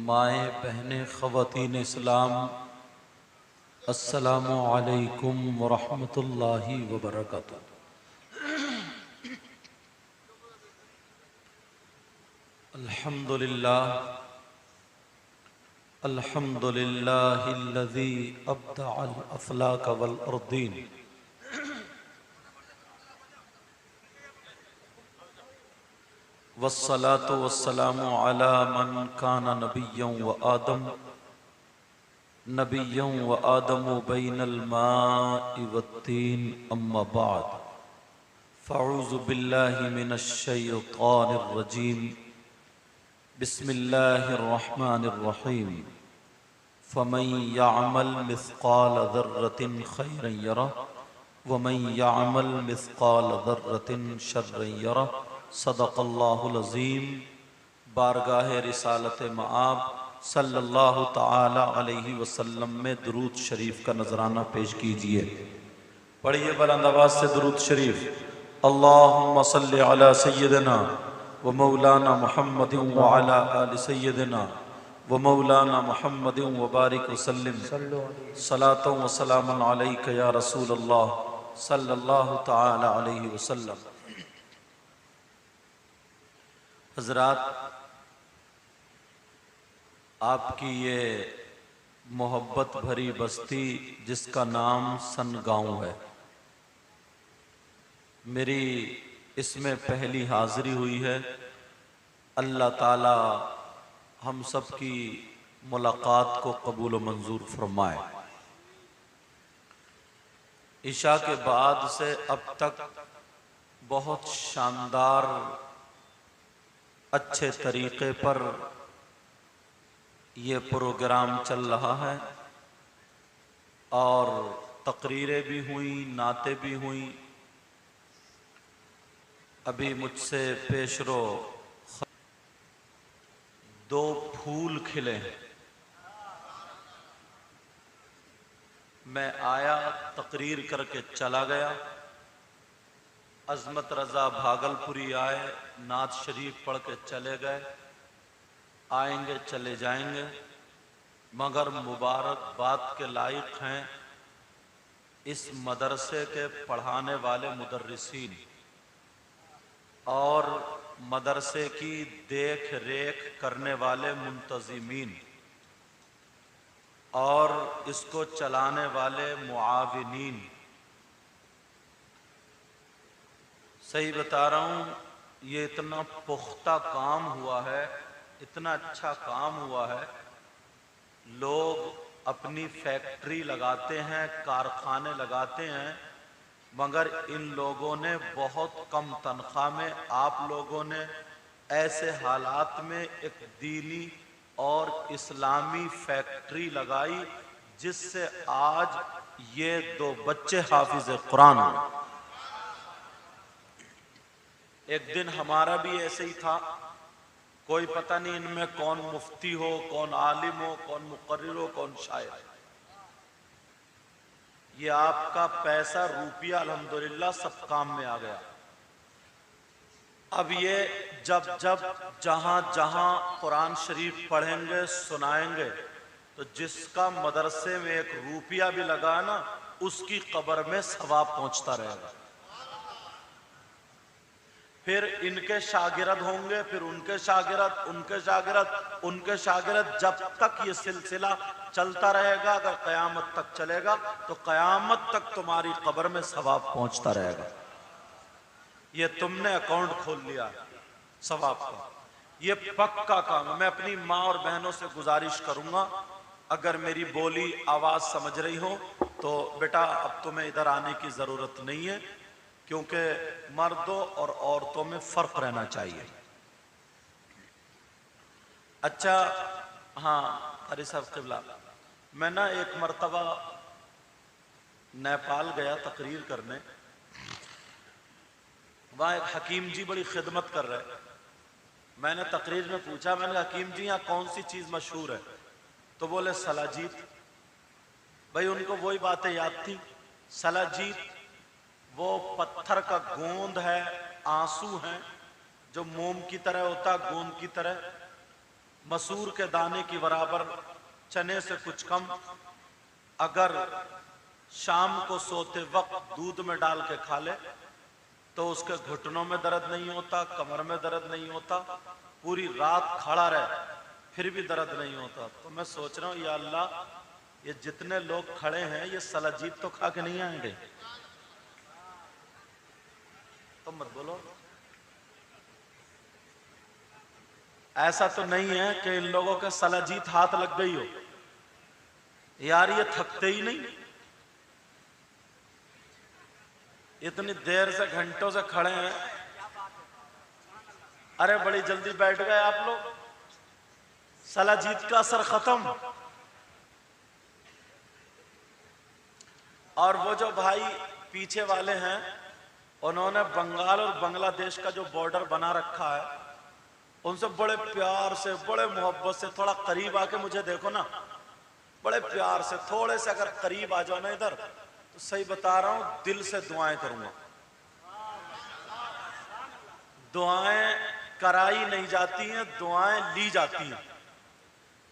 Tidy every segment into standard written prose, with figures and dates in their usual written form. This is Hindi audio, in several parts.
माए बहने ख़वातीन इस्लाम, अस्सलामु अलैकुम वरहमतुल्लाहि वबरकातुह। अल्हम्दुलिल्लाह अल्हम्दुलिल्लाहिल्लज़ी अब्दअल अफ़लाक वल अर्दीन वस्सलातु वस्सलामु अला मन काना नबिय्यन व आदम बैनल माइ वत्तीन अम्मा बाद फ़अऊज़ु बिल्लाहि मिनश शैतानिर रजीम बिस्मिल्लाहिर रहमानिर रहीम फ़मन यअमल मिस्क़ाल ज़र्रतिन खैरन यरह व मन यअमल मिस्क़ाल ज़र्रतिन शर्रन यरह। सदक़ल्लाहुल अज़ीम। बारगाह रिसालत मआब सल्लल्लाहु तआला अलैहि वसल्लम में दुरूद शरीफ का नजराना पेश कीजिए। पढ़िए बुलंद आवाज़ से दुरूद शरीफ। अल्लाहुम्मा सल्लि अला सय्यिदिना व मौलाना मुहम्मदिन व अला आलि सय्यिदिना व मौलाना मुहम्मदिन व बारिक वसल्लिम सलातो व सलामुन अलैका या रसूलल्लाह सल्लल्लाहु तआला अलैहि वसल्लम। हज़रात, आपकी ये मोहब्बत भरी बस्ती जिसका नाम सनगांव है, मेरी इसमें पहली हाज़िरी हुई है। अल्लाह ताला हम सब की मुलाकात को कबूल व मंजूर फरमाए। इशा के बाद से अब तक बहुत शानदार अच्छे तरीक़े पर ये प्रोग्राम चल रहा है और तकरीरें भी हुई, नातें भी हुई। अभी मुझसे पेशरो 2 फूल खिले हैं। मैं आया, तकरीर करके चला गया। अज़मत रज़ा भागलपुरी आए, नात शरीफ पढ़ के चले गए। आएंगे चले जाएंगे, मगर मुबारकबाद के लायक हैं इस मदरसे के पढ़ाने वाले मुदर्रिसीन और मदरसे की देख रेख करने वाले मुंतज़िमीन और इसको चलाने वाले मुआविनीन। सही बता रहा हूँ, ये इतना पुख्ता काम हुआ है, इतना अच्छा काम हुआ है। लोग अपनी फैक्ट्री लगाते हैं, कारखाने लगाते हैं, मगर इन लोगों ने बहुत कम तनख्वाह में, आप लोगों ने ऐसे हालात में एक दीनी और इस्लामी फैक्ट्री लगाई जिससे आज ये 2 बच्चे हाफिज कुरान हुए। एक दिन हमारा भी ऐसे ही था। कोई पता नहीं इनमें कौन मुफ्ती हो, कौन आलिम हो, कौन मुकर्रिर हो, कौन शायर। ये आपका पैसा रुपया अल्हम्दुलिल्लाह सब काम में आ गया। अब ये जब जब जहां जहां कुरान शरीफ पढ़ेंगे, सुनाएंगे, तो जिसका मदरसे में 1 रुपया भी लगा ना, उसकी कब्र में सवाब पहुंचता रहेगा। फिर इनके शागिर्द होंगे, फिर उनके शागिर्द, उनके शागिर्द, उनके शागिर्द, जब तक ये सिलसिला चलता रहेगा। अगर क़यामत तक चलेगा तो क़यामत तक तुम्हारी कब्र में सवाब पहुंचता रहेगा। ये तुमने अकाउंट खोल लिया सवाब का, ये पक्का काम है। मैं अपनी माँ और बहनों से गुजारिश करूंगा, अगर मेरी बोली आवाज समझ रही हो तो बेटा अब तुम्हें इधर आने की जरूरत नहीं है, क्योंकि मर्दों और औरतों में फर्क रहना चाहिए। अच्छा, हाँ अरे साहब क़िबला, मैं ना एक मर्तबा नेपाल गया तकरीर करने। वहाँ एक हकीम जी बड़ी खिदमत कर रहे। मैंने तकरीर में पूछा, मैंने हकीम जी यहाँ कौन सी चीज़ मशहूर है? तो बोले सलाजीत। भाई उनको वही बातें याद थी। सलाजीत वो पत्थर का गोंद है, आंसू हैं, जो मोम की तरह होता, गोंद की तरह। मसूर के दाने की बराबर, चने से कुछ कम, अगर शाम को सोते वक्त दूध में डाल के खा ले तो उसके घुटनों में दर्द नहीं होता, कमर में दर्द नहीं होता, पूरी रात खड़ा रहे फिर भी दर्द नहीं होता। तो मैं सोच रहा हूँ या अल्लाह, ये जितने लोग खड़े हैं ये सलाजीत तो खा के नहीं आएंगे? तो मत बोलो। ऐसा तो नहीं है कि इन लोगों के सलाजीत हाथ लग गई हो यार, ये थकते ही नहीं, इतनी देर से घंटों से खड़े हैं। अरे बड़ी जल्दी बैठ गए आप लोग, सलाजीत का असर खत्म। और वो जो भाई पीछे वाले हैं, उन्होंने बंगाल और बांग्लादेश का जो बॉर्डर बना रखा है, उनसे बड़े प्यार से, बड़े मोहब्बत से, थोड़ा करीब आके मुझे देखो ना, बड़े प्यार से थोड़े से अगर करीब आ जाओ ना इधर, तो सही बता रहा हूं दिल से दुआएं करूंगा। दुआएं कराई नहीं जाती हैं, दुआएं ली जाती हैं।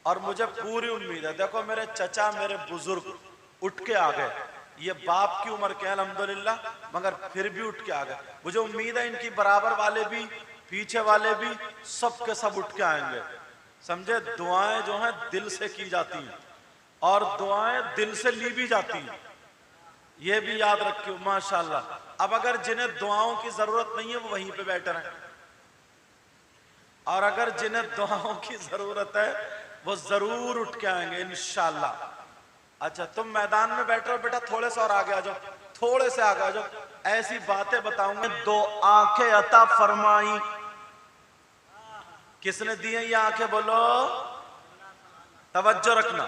और मुझे पूरी उम्मीद है, देखो मेरे चचा, मेरे बुजुर्ग उठ के आ गए, ये बाप की उम्र के अल्हम्दुलिल्लाह, मगर फिर भी उठ के आ गए। मुझे उम्मीद है इनकी बराबर वाले भी, पीछे वाले भी, सब के सब उठ के आएंगे। समझे, दुआएं जो हैं दिल से की जाती हैं और दुआएं दिल से ली भी जाती हैं, ये भी याद रखियो माशाल्लाह। अब अगर जिन्हें दुआओं की जरूरत नहीं है वो वहीं पे बैठे रहें, और अगर जिन्हें दुआओं की जरूरत है वो जरूर उठ के आएंगे इंशाल्लाह। अच्छा तुम मैदान में बैठ रहे हो बेटा, थोड़े से और आगे आ जाओ, थोड़े से आगे आ जाओ, ऐसी बातें बताऊंगे। दो आंखें अता फरमाई, किसने दी है ये आंखें? बोलो, तवज्जो रखना।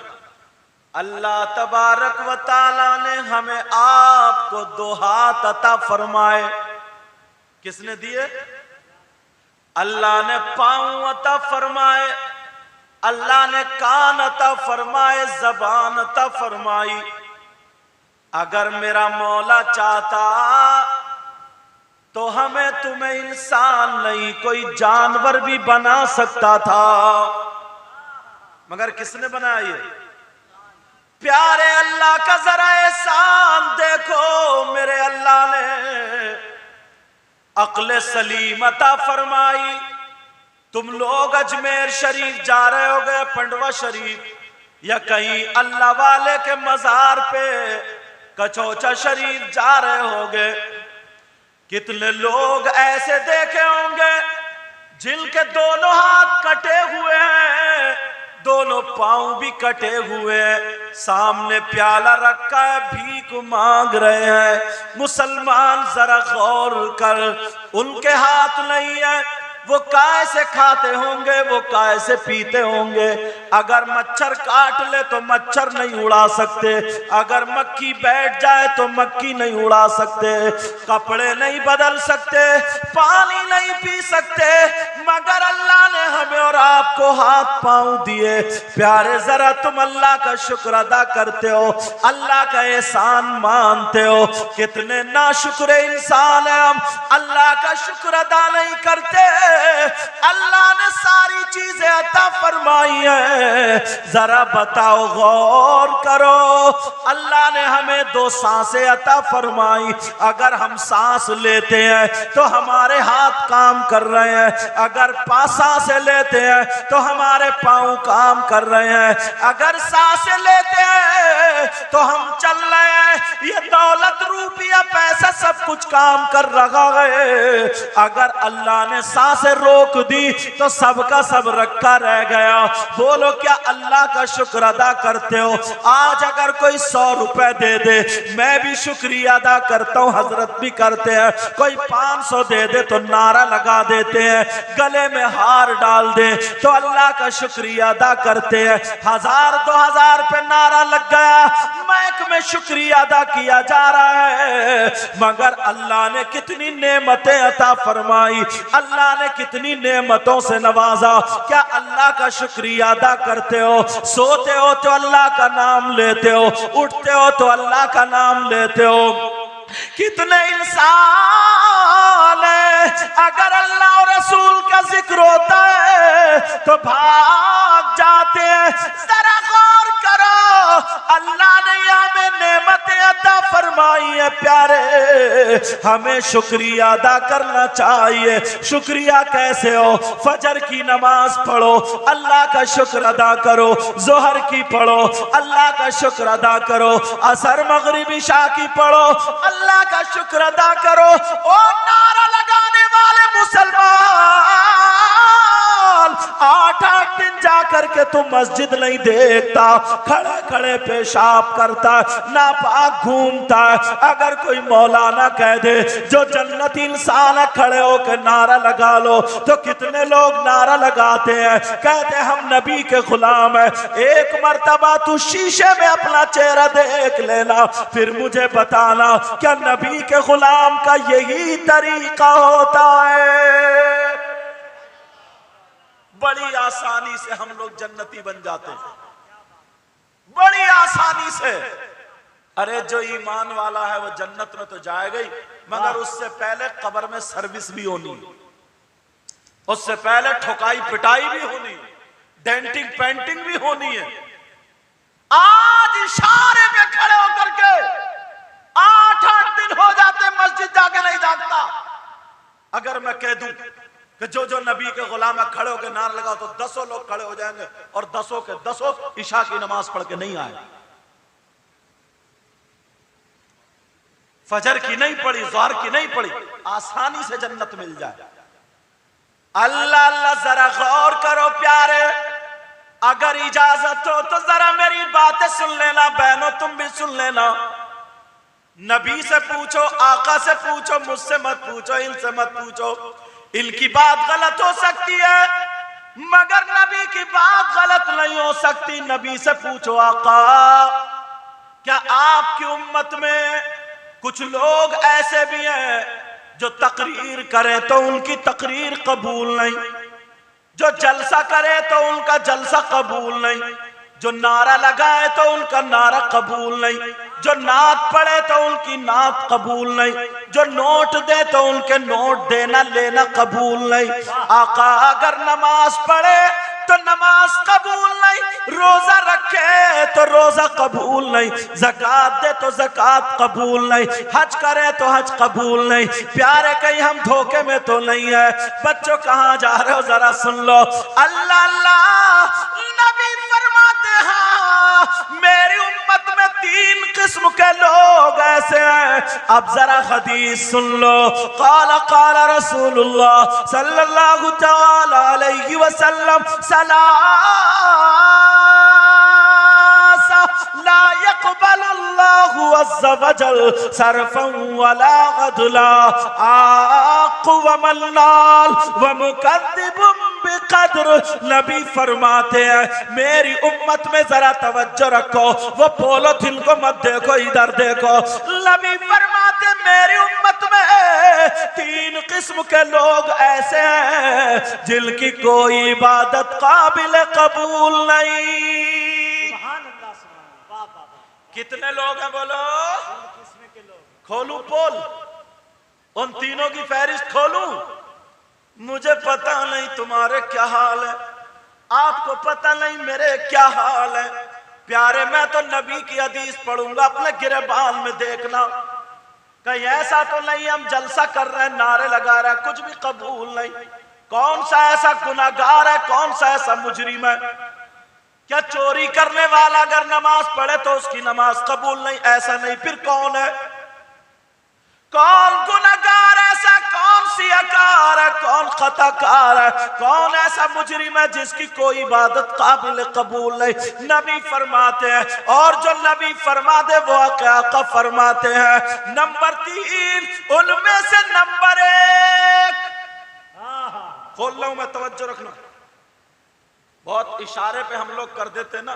अल्लाह तबारक व ताला ने हमें आपको दो हाथ अता फरमाए। किसने दिए? अल्लाह ने पांव अता फरमाए, अल्लाह ने कान अता फरमाए, जबान अता फरमाई। अगर मेरा मौला चाहता तो हमें तुम्हें इंसान नहीं कोई जानवर भी बना सकता था, मगर किसने बनाया? ये प्यारे अल्लाह का जरा एहसान देखो। मेरे अल्लाह ने अक्ल सलीम अता फरमाई। तुम लोग अजमेर शरीफ जा रहे होगे, पंडवा शरीफ, या कहीं अल्लाह वाले के मजार पे कचौचा शरीफ जा रहे होगे, कितने लोग ऐसे देखे होंगे जिनके दोनों हाथ कटे हुए हैं, दोनों पांव भी कटे हुए हैं, सामने प्याला रखा है, भीख मांग रहे हैं। मुसलमान जरा गौर कर, उनके हाथ नहीं है, वो काय से खाते होंगे, वो काय से पीते होंगे। अगर मच्छर काट ले तो मच्छर नहीं उड़ा सकते, अगर मक्खी बैठ जाए तो मक्खी नहीं उड़ा सकते, कपड़े नहीं बदल सकते, पानी नहीं पी सकते, मगर अल्लाह ने हमें और आपको हाथ पांव दिए। प्यारे जरा तुम अल्लाह का शुक्र अदा करते हो, अल्लाह का एहसान मानते हो। कितने नाशुक्र इंसान है हम, अल्लाह का शुक्र अदा नहीं करते। अल्लाह ने सारी चीजें अता फरमाई है, जरा बताओ, गौर करो। अल्लाह ने हमें दो सांसें अता फरमाई। अगर हम सांस लेते हैं तो हमारे हाथ काम कर रहे हैं, अगर सांसें लेते हैं तो हमारे पांव काम कर रहे हैं, अगर सांसें लेते हैं तो हम चल रहे हैं। ये दौलत, रुपया, पैसा सब कुछ काम कर रहा है। अगर अल्लाह ने सांसें रोक दी तो सबका सब रखा रह गया। बोलो क्या अल्लाह का शुक्र अदा करते हो? आज अगर कोई 100 रुपए दे दे, मैं भी शुक्रिया अदा करता हूँ, हजरत भी करते हैं। कोई 500 दे दे तो नारा लगा देते हैं, गले में हार डाल दे तो अल्लाह का शुक्रिया अदा करते हैं। 1000 2000 पे नारा लग गया, मैक में शुक्रिया अदा किया जा रहा है। मगर अल्लाह ने कितनी नेमतें अता फरमाई, अल्लाह ने कितनी नेमतों से नवाजा। क्या अल्लाह का शुक्रिया अदा करते हो? सोते हो तो अल्लाह का नाम लेते हो, उठते हो तो अल्लाह का नाम लेते हो। कितने इंसान अगर अल्लाह और रसूल का जिक्र होता है तो भाग जाते हैं। जरा गौर करो, अल्लाह ने हमें नेमतें अता फरमाई है प्यारे, हमें शुक्रिया अदा करना चाहिए। शुक्रिया कैसे हो? फजर की नमाज पढ़ो, अल्लाह का शुक्र अदा करो। जोहर की पढ़ो, अल्लाह का शुक्र अदा करो। असर मगरिब इशा की पढ़ो, अल्लाह का शुक्र अदा करो। ओ नारा लगाने वाले मुसलमान, 8-8 दिन जाकर के तुम मस्जिद नहीं देखता, खड़े खड़े पेशाब करता, नापाक घूमता। अगर कोई मौलाना कह दे जो जन्नती इंसान है खड़े होकर नारा लगा लो, तो कितने लोग नारा लगाते हैं, कहते हैं हम नबी के गुलाम है। एक मर्तबा तू शीशे में अपना चेहरा देख लेना, फिर मुझे बताना क्या नबी के गुलाम का यही तरीका होता है? बड़ी आसानी से हम लोग जन्नती बन जाते हैं, बड़ी आसानी से। अरे जो ईमान वाला है वो जन्नत में तो जाएगा ही, मगर उससे पहले कब्र में सर्विस भी होनी, उससे पहले ठुकाई पिटाई भी होनी, डेंटिंग पेंटिंग भी होनी है। आज इशारे में खड़े होकर के 8-8 दिन हो जाते मस्जिद जाके नहीं जागता। अगर मैं कह दूं कि जो जो नबी के गुलाम है खड़े होकर नारा लगाओ, तो 10 लोग खड़े हो जाएंगे और 10 के 10 इशा की नमाज पढ़ के नहीं आए, फजर की नहीं पढ़ी, ज़ोहर की नहीं पढ़ी, आसानी से जन्नत मिल जाए। अल्लाह अल्लाह, जरा गौर करो प्यारे, अगर इजाजत हो तो जरा मेरी बातें सुन लेना बहनों, तुम भी सुन लेना। नबी से पूछो, आका से पूछो, मुझसे मत पूछो, इनसे मत पूछो। इनकी बात गलत हो सकती है मगर नबी की बात गलत नहीं हो सकती। नबी से पूछो, आका क्या आपकी उम्मत में कुछ लोग ऐसे भी हैं जो तकरीर करें तो उनकी तकरीर कबूल नहीं, जो जलसा करे तो उनका जलसा कबूल नहीं, जो नारा लगाए तो उनका नारा कबूल नहीं, जो नात पढ़े तो उनकी नात कबूल नहीं, जो नोट दे तो उनके नोट देना लेना कबूल नहीं। आका अगर नमाज पढ़े तो नमाज कबूल नहीं, रोजा रखे तो रोजा कबूल नहीं, ज़कात दे तो ज़कात कबूल नहीं, हज करे तो हज कबूल नहीं। प्यारे कहीं हम धोखे में तो नहीं है? बच्चों कहाँ जा रहे हो जरा सुन लो। अल्लाह अल्लाह, नबी फरमाते हैं मेरी उम्मत में 3 किस्म के लोग ऐसे हैं। अब जरा हदीस सुन लो। क़ाल क़ाल रसूलुल्लाह सल्लल्लाहु तआला अलैहि वसल्लम, ला यक़बलुल्लाहु अज़्ज़ा वजल सरफ़न वला अदला, आक़ व मन्नाल व मुकद्दिबुम बिक़द्र। नबी फरमाते हैं मेरी उम्मत में जरा तवज्जो रखो, वो पॉलिथीन को मत देखो, इधर देखो। नबी फरमाते मेरी उम्मत में 3 किस्म के लोग ऐसे हैं जिनकी कोई इबादत काबिल कबूल नहीं। कितने लोग हैं बोलो? खोलू पोल, उन तीनों की फहरिस्त खोलूं? मुझे पता नहीं तुम्हारे क्या हाल है, आपको पता नहीं मेरे क्या हाल है। प्यारे मैं तो नबी की हदीस पढ़ूंगा, अपने गिरबान में देखना कहीं ऐसा तो नहीं हम जलसा कर रहे हैं, नारे लगा रहे हैं, कुछ भी कबूल नहीं। कौन सा ऐसा गुनाहगार है, कौन सा ऐसा मुजरिम है? क्या चोरी करने वाला अगर नमाज पढ़े तो उसकी नमाज कबूल नहीं? ऐसा नहीं। फिर कौन है? कौन गुनाहगार ऐसा, कौन सियाकार है, कौन खताकार है, कौन ऐसा मुजरिम है जिसकी कोई इबादत काबिल कबूल नहीं? नबी फरमाते हैं, और जो नबी फरमा दे वो आका फरमाते हैं। नंबर 3 उनमें से नंबर 1, खोल रहा हूं मैं, तवज्जो रखना। बहुत इशारे पे हम लोग कर देते ना।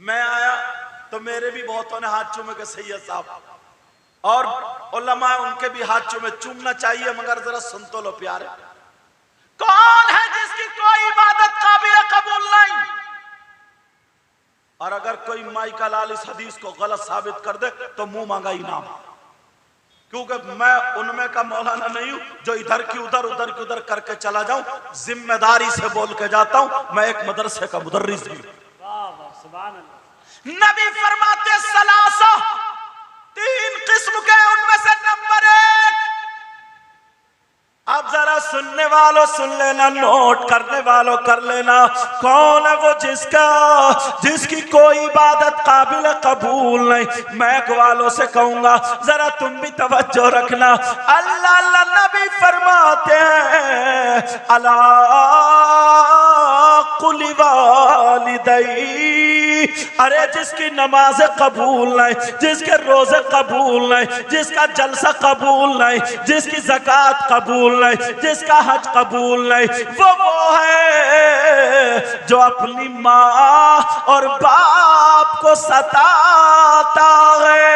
मैं आया तो मेरे भी बहुतों ने हाथ चूमे के सैयद साहब, और उलमा उनके भी हाथ चूमे, चूमना चाहिए मगर जरा सुन तो लो प्यारे। कौन है जिसकी कोई इबादत काबिल कबूल नहीं? और अगर कोई माई का लाल इस हदीस को गलत साबित कर दे तो मुंह मांगा इनाम। क्योंकि मैं उनमें का मौलाना नहीं हूं जो इधर की उधर उधर की उधर करके चला जाऊं। जिम्मेदारी से बोल के जाता हूं, मैं एक मदरसे का मुदर्रिस भी हूं। नबी फरमाते सलासा, 3 किस्म के, उनमें से नंबर 1, अब जरा सुनने वालों सुन लेना, नोट करने वालों कर लेना। कौन है वो जिसकी कोई इबादत काबिल कबूल नहीं। मैं वालों से कहूंगा जरा तुम भी तवज्जो रखना। अल्लाह अल्लाह नबी फरमाते हैं अला कुलि वालिदै, अरे जिसकी नमाज कबूल नहीं, जिसके रोजे कबूल नहीं, जिसका जलसा कबूल नहीं, जिसकी ज़कात कबूल नहीं, जिसका हज कबूल नहीं, वो है जो अपनी माँ और बाप को सताता है।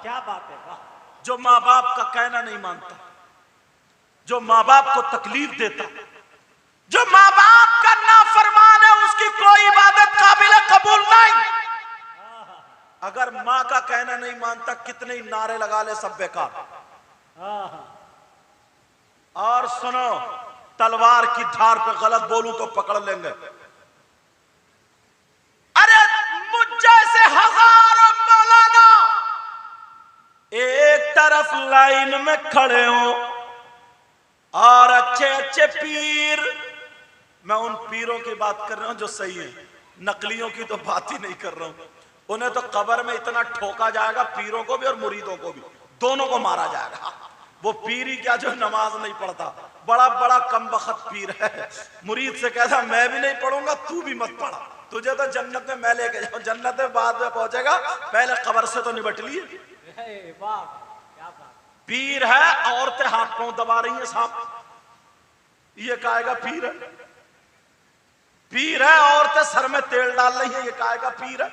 क्या बात है, वाह। जो माँ बाप का कहना नहीं मानता, जो माँ बाप को तकलीफ देता, जो माँ बाप का नाफरमान है, उसकी कोई इबादत काबिल कबूल नहीं। अगर माँ का कहना नहीं मानता, कितने ही नारे लगा ले, सब बेकार। और सुनो, तलवार की धार पे गलत बोलूं तो पकड़ लेंगे। अरे मुझ जैसे हजारों मौलाना एक तरफ लाइन में खड़े हो और अच्छे अच्छे पीर, मैं उन पीरों की बात कर रहा हूं जो सही है, नकलियों की तो बात ही नहीं कर रहा हूं। उन्हें तो कब्र में इतना ठोका जाएगा, पीरों को भी और मुरीदों को भी, दोनों को मारा जाएगा। वो पीर ही क्या जो नमाज नहीं पढ़ता, बड़ा बड़ा कमबख्त पीर है। मुरीद से कहता मैं भी नहीं पढ़ूंगा, तू भी मत पढ़ा, तुझे तो जन्नत में मैं लेके जाऊं। जन्नत में बाद में पहुंचेगा, पहले कब्र से तो निपट लिए। पीर है, औरतें हाथ पांव दबा रही हैं साहब, ये कहेगा पीर है। पीर है, औरतें सर में तेल डाल रही है, ये कहेगा पीर है।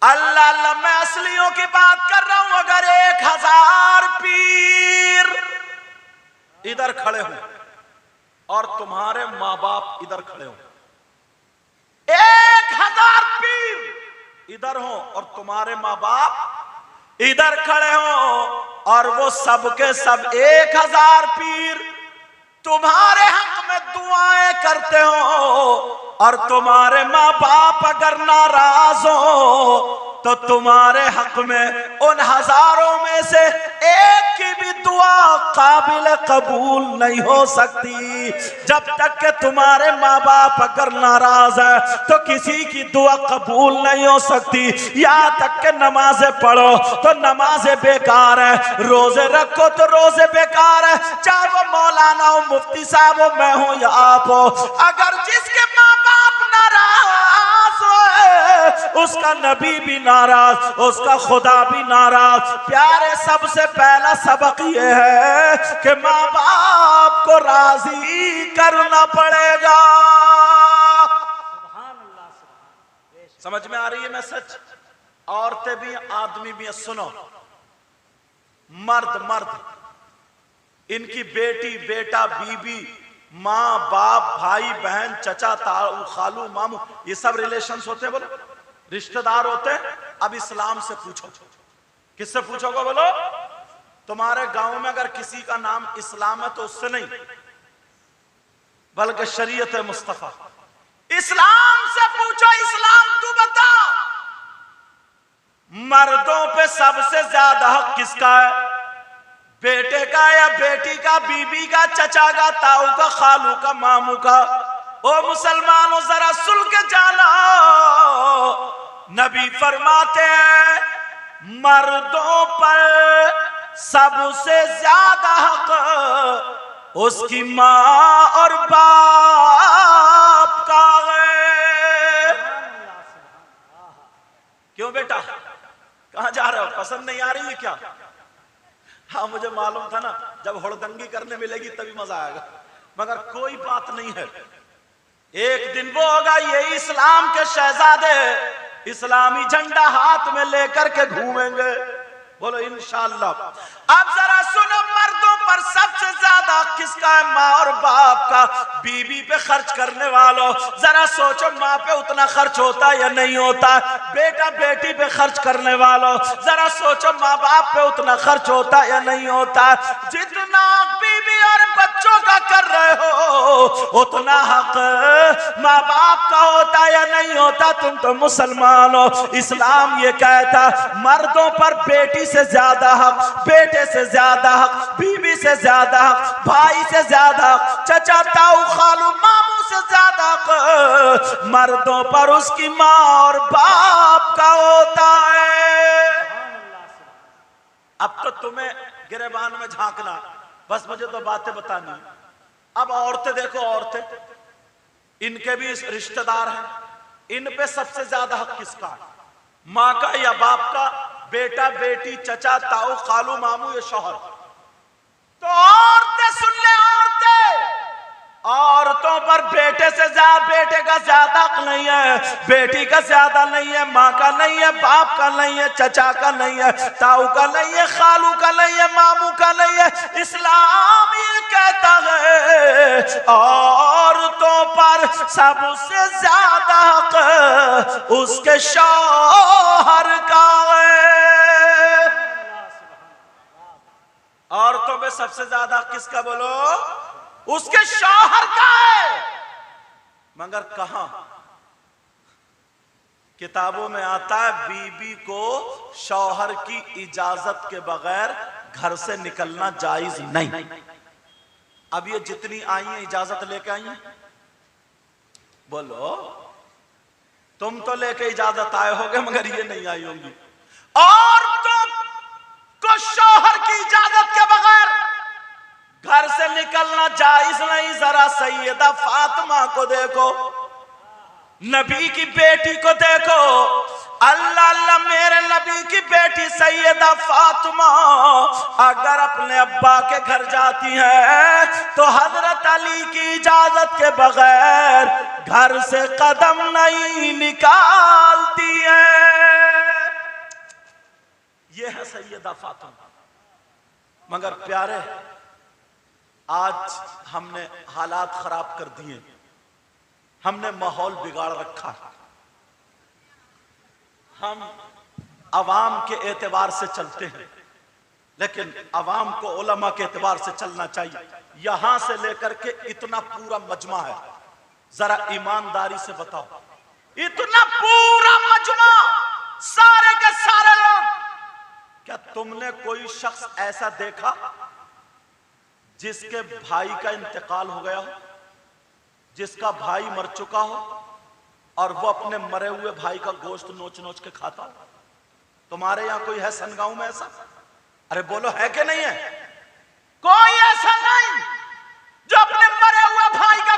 अल्लाह अल्लाह, मैं असलियों की बात कर रहा हूं। अगर 1000 पीर इधर खड़े हो और तुम्हारे माँ बाप इधर खड़े हो, 1000 पीर इधर हो और तुम्हारे माँ बाप इधर खड़े हो, और वो सबके सब 1000 पीर तुम्हारे हक में दुआएं करते हो, और तुम्हारे माँ बाप अगर नाराज हो तो तुम्हारे हक में उन हजारों में से एक की भी दुआ काबिल कबूल नहीं हो सकती। जब तक कि तुम्हारे माँ बाप अगर नाराज है तो किसी की दुआ कबूल नहीं हो सकती। यहाँ तक कि नमाजें पढ़ो तो नमाजें बेकार है, रोजे रखो तो रोजे बेकार है, चाहे वो मौलाना हो, मुफ्ती साहब हो, मैं हूं या आप हो। अगर जिसके माँ बाप नाराज हो, उसका नबी भी नाराज, उसका खुदा भी नाराज। प्यारे, सबसे पहला सबक ये है कि माँ बाप को राजी करना पड़ेगा। समझ में आ रही है मैसेज? औरतें भी आदमी भी, सुनो, मर्द इनकी बेटी बेटा बीबी माँ बाप भाई बहन चचा ताऊ खालू मामू, ये सब रिलेशंस होते हैं, बोलो रिश्तेदार होते हैं। अब इस्लाम से पूछो, किससे पूछोगे? बोलो तुम्हारे गांव में अगर किसी का नाम इस्लाम है तो उससे नहीं, बल्कि शरीयत मुस्तफा, इस्लाम से पूछो। इस्लाम तू बता, मर्दों पे सबसे ज्यादा हक किसका है? बेटे का या बेटी का, बीबी का, चचा का, ताऊ का, खालू का, मामू का? ओ मुसलमानों, जरा सुन के जाना, नबी फरमाते हैं मर्दों पर सबसे ज्यादा हक उसकी माँ और बाप का है। क्यों बेटा, कहां जा रहे हो? पसंद नहीं आ रही है क्या? हाँ, मुझे मालूम था ना, जब हुड़दंगी करने मिलेगी तभी मजा आएगा, मगर कोई बात नहीं है। एक दिन वो होगा, ये इस्लाम के शहजादे इस्लामी झंडा हाथ में लेकर के घूमेंगे, बोलो इंशाअल्लाह। अब जरा सुनो, मर्दों पर पर सबसे ज्यादा किसका है? माँ और बाप का। बीवी पे खर्च करने वालों जरा सोचो, माँ पे उतना खर्च होता है या नहीं होता? बेटा बेटी पे खर्च करने वालों जरा सोचो, माँ बाप पे उतना खर्च होता है या नहीं होता? जितना बीवी और बच्चों का कर रहे हो उतना हक माँ बाप का होता या नहीं होता? तुम तो मुसलमान हो। इस्लाम ये कहता मर्दों पर बेटी से ज्यादा हक, बेटे से ज्यादा हक, बीवी से ज्यादा हक, भाई से ज्यादा हक, चचा ताऊ खालू मामू से ज्यादा हक मर्दों पर उसकी माँ और बाप का होता है। अब तो तुम्हें गिरेबान में झांकना, बस मुझे तो बातें बतानी। अब औरतें देखो, औरतें इनके भी रिश्तेदार हैं, इन पे सबसे ज्यादा हक किसका है? माँ का या बाप का? बेटा बेटी, चचा ताऊ खालू मामू या शौहर? तो औरतें सुन ले, औरतों पर बेटे से ज्यादा, बेटे का ज्यादा हक नहीं है, बेटी का ज्यादा नहीं है, माँ का नहीं है, बाप का नहीं है, चचा का नहीं है, ताऊ का नहीं है, खालू का नहीं है, मामू का नहीं है। इस्लाम ये कहता है औरतों पर सबसे ज्यादा हक उसके शौहर का है। औरतों में सबसे ज्यादा किसका? बोलो, उसके शौहर का है। मगर कहां? किताबों में आता है बीबी को शौहर की इजाजत के बगैर घर से निकलना जायज नहीं। अब ये जितनी आई हैं इजाजत लेके आई हैं? बोलो, तुम तो लेके इजाजत आए होगे मगर ये नहीं आई होंगी। औरतों को शौहर की इजाजत के बगैर घर से निकलना जायज नहीं। जरा सैयदा फातिमा को देखो, नबी की बेटी को देखो। अल्लाह अल्लाह, मेरे नबी की बेटी सैयदा फातिमा अगर अपने अब्बा के घर जाती है तो हजरत अली की इजाजत के बगैर घर से कदम नहीं निकालती है। यह है सैयदा फातिमा। मगर प्यारे, आज हमने हालात खराब कर दिए, हमने माहौल बिगाड़ रखा। हम अवाम के एतबार से चलते हैं, लेकिन अवाम को उलमा के एतबार से चलना चाहिए। यहां से लेकर के इतना पूरा मजमा है, जरा ईमानदारी से बताओ, इतना पूरा मजमा, सारे के सारे लोग, क्या तुमने कोई शख्स ऐसा देखा जिसके भाई का इंतकाल हो गया हो, जिसका भाई मर चुका हो और वो अपने मरे हुए भाई का गोश्त नोच नोच के खाता हो? तुम्हारे यहां कोई है सनगांव में ऐसा? अरे बोलो, है कि नहीं है? कोई ऐसा नहीं जो अपने मरे हुए भाई का